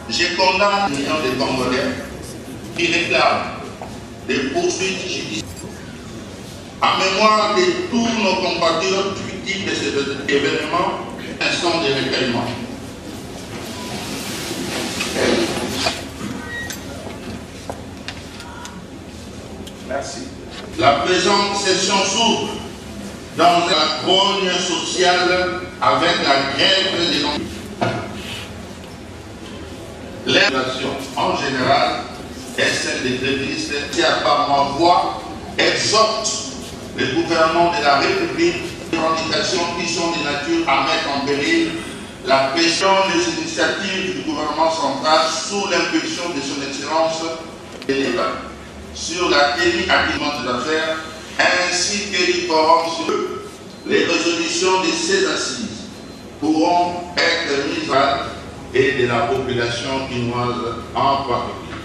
Je condamne les millions de Congolais qui réclament des poursuites judiciaires. En mémoire de tous nos compatriotes victimes de cet événement, instant de recueillement. Merci. La présente session s'ouvre dans la grogne sociale avec la grève des emplois. L'inflation en général et celle des grévistes qui, par ma voix, exhorte le gouvernement de la République des revendications qui sont de nature à mettre en péril la pression des initiatives du gouvernement central sous l'impulsion de son Excellence de l'État sur la tenue acquittement des affaires ainsi que les forums sur les résolutions de ces assises pourront être mises à et de la population quinoise en particulier.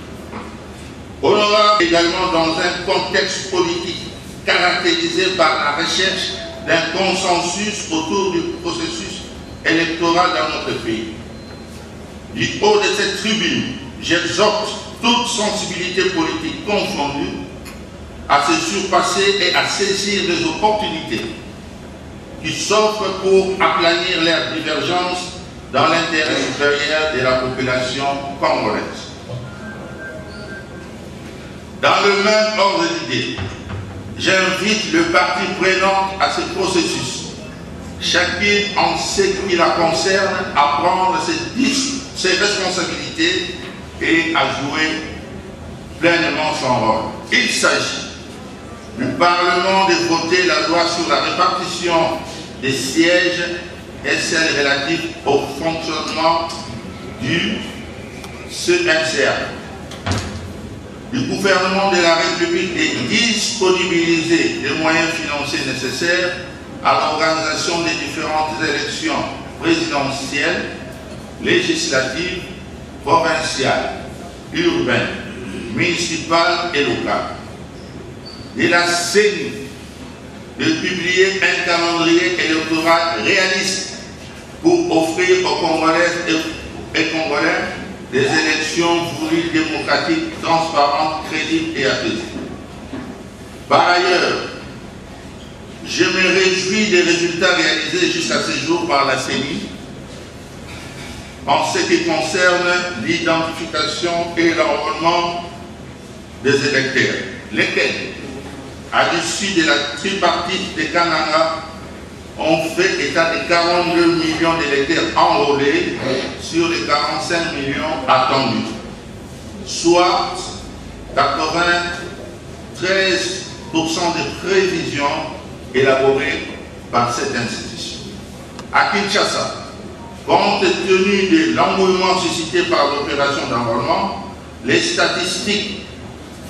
Honorable également dans un contexte politique caractérisé par la recherche d'un consensus autour du processus électoral dans notre pays. Du haut de cette tribune, j'exhorte toute sensibilité politique confondue à se surpasser et à saisir les opportunités qui s'offrent pour aplanir leurs divergences dans l'intérêt supérieur de la population congolaise. Dans le même ordre d'idées, j'invite le parti prenant à ce processus, chacune en ce qui la concerne, à prendre ses responsabilités et à jouer pleinement son rôle. Il s'agit du Parlement de voter la loi sur la répartition des sièges et celle relative au fonctionnement du CNCR. Du gouvernement de la République de disponibiliser les moyens financiers nécessaires à l'organisation des différentes élections présidentielles, législatives, provinciales, urbaines, municipales et locales. De la CENI de publier un calendrier électoral réaliste pour offrir aux Congolaises et Congolais des élections voulues démocratiques, transparentes, crédibles et apaisées. Par ailleurs, je me réjouis des résultats réalisés jusqu'à ce jour par la CENI en ce qui concerne l'identification et l'enrôlement des électeurs, lesquels, à l'issue de la tripartite de Kananga, ont fait état de 42 millions d'électeurs enrôlés sur les 45 millions attendus, soit 93% des prévisions élaborées par cette institution. À Kinshasa, compte tenu de l'engouement suscité par l'opération d'enrôlement, les statistiques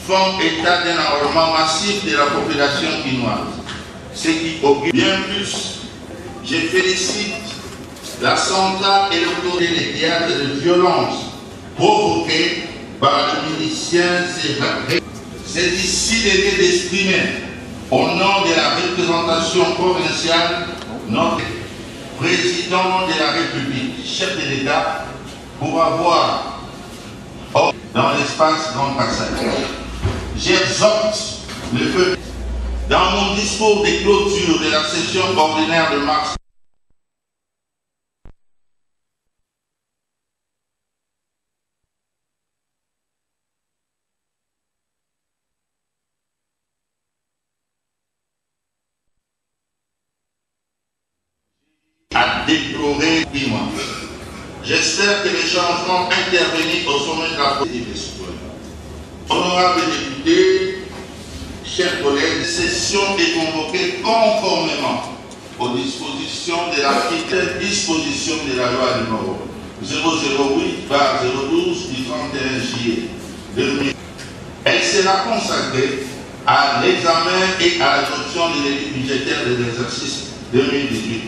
font état d'un enrôlement massif de la population quinoise, ce qui augure bien plus. Je félicite la centrale électorale des théâtres de violence provoqués par le milicien Zéra. C'est ici l'idée d'exprimer, au nom de la représentation provinciale, notre président de la République, chef de l'État, pour avoir dans l'espace Grand Kassai. J'exhorte le peuple dans mon discours de clôture de la session ordinaire de mars à déplorer dimanche. J'espère que les changements intervenus au sommet de la politique des citoyens. Honorables députés, chers collègues, la session est convoquée conformément aux dispositions de l'article disposition de la loi numéro 008/012 du 31 juillet 2000. Elle sera consacrée à l'examen et à l'adoption de l'étude budgétaire de l'exercice 2018.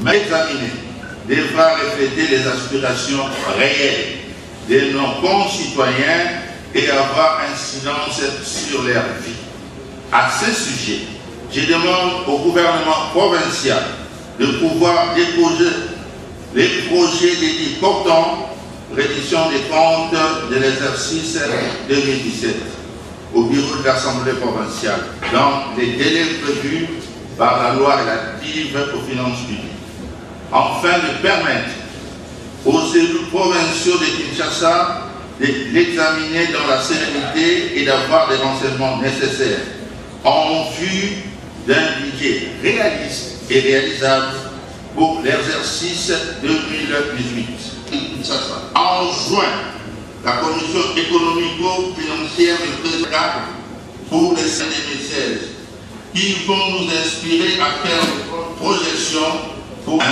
Mais examiner devra refléter les aspirations réelles de nos concitoyens et avoir incidence sur leur vie. À ce sujet, je demande au gouvernement provincial de pouvoir déposer les projets dédiés portant reddition des comptes de l'exercice 2017 au bureau de l'Assemblée provinciale dans les délais prévus par la loi relative aux finances publiques, afin de permettre aux élus provinciaux de Kinshasa de l'examiner dans la sérénité et d'avoir des renseignements nécessaires en vue d'un budget réaliste et réalisable pour l'exercice 2018. En juin, la commission économico-financière de président pour les 2016 qui vont nous inspirer à faire des projections pour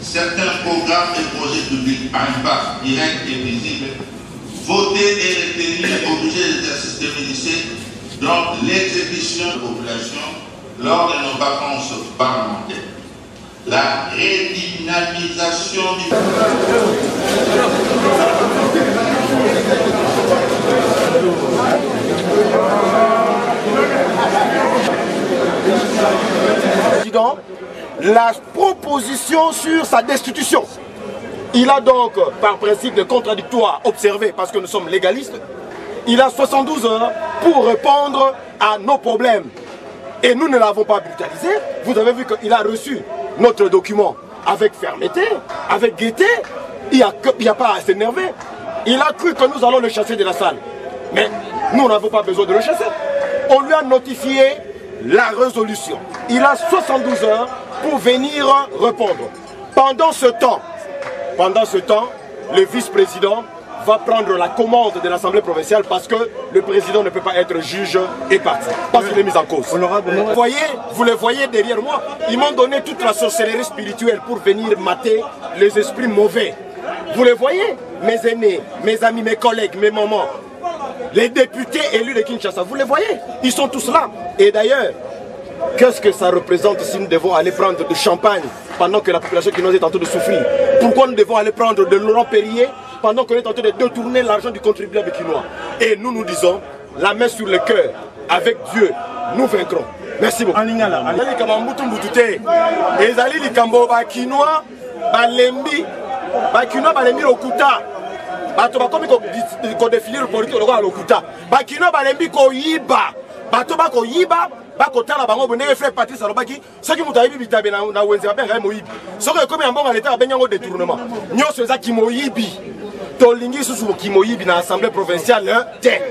certains programmes et projets publics à impact direct et visible, voter et retenir au budget de l'exercice 2017 dans l'exécution de la population lors de nos vacances parlementaires. La redynamisation du... Président, la proposition sur sa destitution. Il a donc, par principe de contradictoire observé, parce que nous sommes légalistes, il a 72 heures pour répondre à nos problèmes. Et nous ne l'avons pas brutalisé. Vous avez vu qu'il a reçu notre document avec fermeté, avec gaieté. Il n'y a pas à s'énerver. Il a cru que nous allons le chasser de la salle. Mais nous n'avons pas besoin de le chasser. On lui a notifié la résolution. Il a 72 heures pour venir répondre. Pendant ce temps, le vice-président va prendre la commande de l'Assemblée provinciale parce que le président ne peut pas être juge et parti, parce qu'il est mis en cause. Vous le voyez derrière moi, ils m'ont donné toute la sorcellerie spirituelle pour venir mater les esprits mauvais. Vous le voyez, mes aînés, mes amis, mes collègues, mes mamans, les députés élus de Kinshasa, vous les voyez, ils sont tous là. Et d'ailleurs, qu'est-ce que ça représente si nous devons aller prendre du champagne pendant que la population qui nous est en train de souffrir? Pourquoi nous devons aller prendre de Laurent Perrier pendant qu'on est en train de détourner l'argent du contribuable quinois? Et nous nous disons, la main sur le cœur, avec Dieu, nous vaincrons. Merci beaucoup. bato bakomi ko définir politique lokola lokuta bakino balembi ko yiba bato bako yiba bako tala bango bonenge frère Patrice alobaki soki mutu ayibi bitabe na wenze babenga moyibi soki ekomi ya mbongo leta babenga ngo détournement nyonso eza kimoyibi tolingi susu kimoyibi na assemblée provinciale te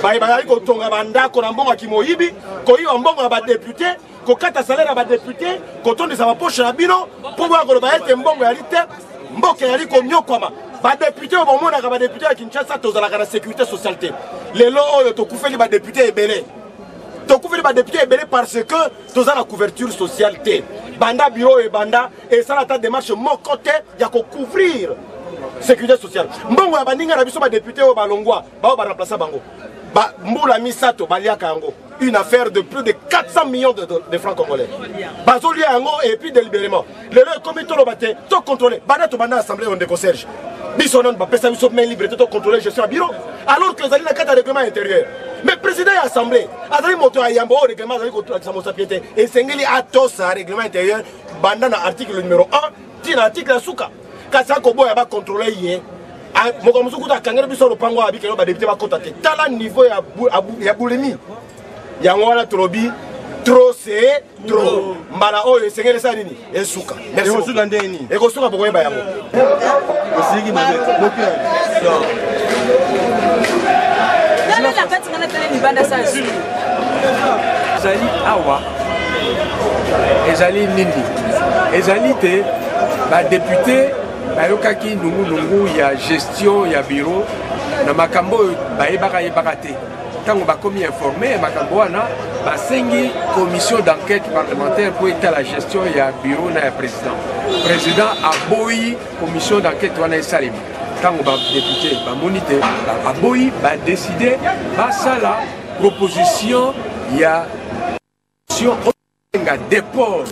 bayi bazali kotonga bandako na mbongo kimoyibi koyiba mbongo ya badéputé kokata salaire ya badéputé kotondisa bapoche na bino mpo boya koloba ete mbongo yali te mboka yali konyokwama badéputé au moment où député à Kinshasa tozalaka na sécurité sociale te lelo oyo tokufeli badéputé ebele tokufeli badéputé ebele parce que toza na couverture sociale te banda bureau et banda et ça la ta démarche mon côté ya ko couvrir sécurité sociale mbongo ya baninga na biso badéputé au balongwa ba remplacer bango ba mbula misato baliaka yango une affaire de plus de 400 millions de francs congolais. Bazoli yango et puis délibérément le comité lo baté to contrôler banda to banda assemblée on de concierge bisonon ba pesa biso main libre to contrôler gestion à bureau alors que zali na carte de règlement intérieur mais président de l'assemblée azali moto ayambo au règlement zali ko sa mosapiété et sengeli atosa règlement intérieur banda na article numéro 1 tina article suka kasa ko boya ba contrôler yé moko musuku ta kangere biso lo pango abi ke ba député ba kota te tala niveau ya boulimi yango wana trobi trop c'est trop mbala oyo esengeli sa nini esuka merci esuka ndeni ekosuka poko yeba yango osiki mabe la fête ngana tele ni banda sa ezali awa ezali nindi ezali te ba député bayokaki nungu ya gestion ya bureau na makambo bayebaka te tango bakomi informé makambo wana basengi commission d'enquête parlementaire pour état la gestion ya bureau na ya président aboyi commission d'enquête wana esalemi tango ba député bamoni te aboyi badécide basala proposition ya déport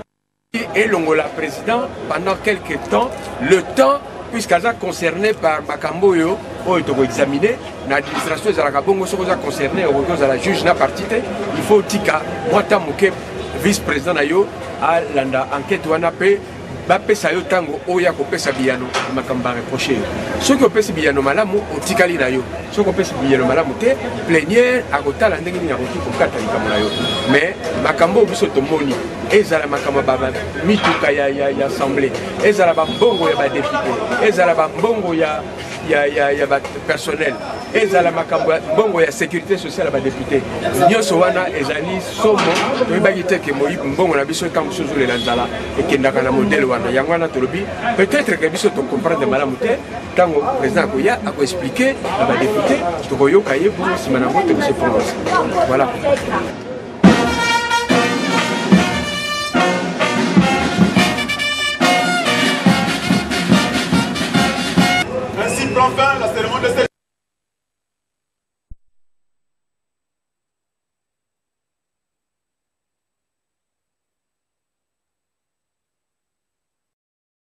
et la président pendant quelques temps le temps puisqu'elle est concernée par makambo yo oyo examiner l'administration ezalaka bongo soki oza concerné okoki la juge na parti te il faut tika mwata moke vice président na yo alanda enquête wana pe bapesa yo tango oya kopesa biyano makambo reprocher soki opesi biyano malamu otikali na yo soki opesi biyano malamu te plénière akotala ndenge nini akoki kokata likambo na yo mais makambo biso tomoni ezala makambo mituka ya assemblée ezala bambongo ya badépute ezala bambongo ya personnel ezala makambo mbongo ya sécurité sociale ya badépute nyonso wana ezali somo toyebaki te ke mbongo na biso ntango mosusu lela nzala ekendaka na modele wana yango wana tolobi peut-être ke biso tocomprendre malamu te ntango président akoya akoexplike na badépute tokoyoka ye pour nsima nango tokose prononce voilà. Ainsi prend fin la cérémonie de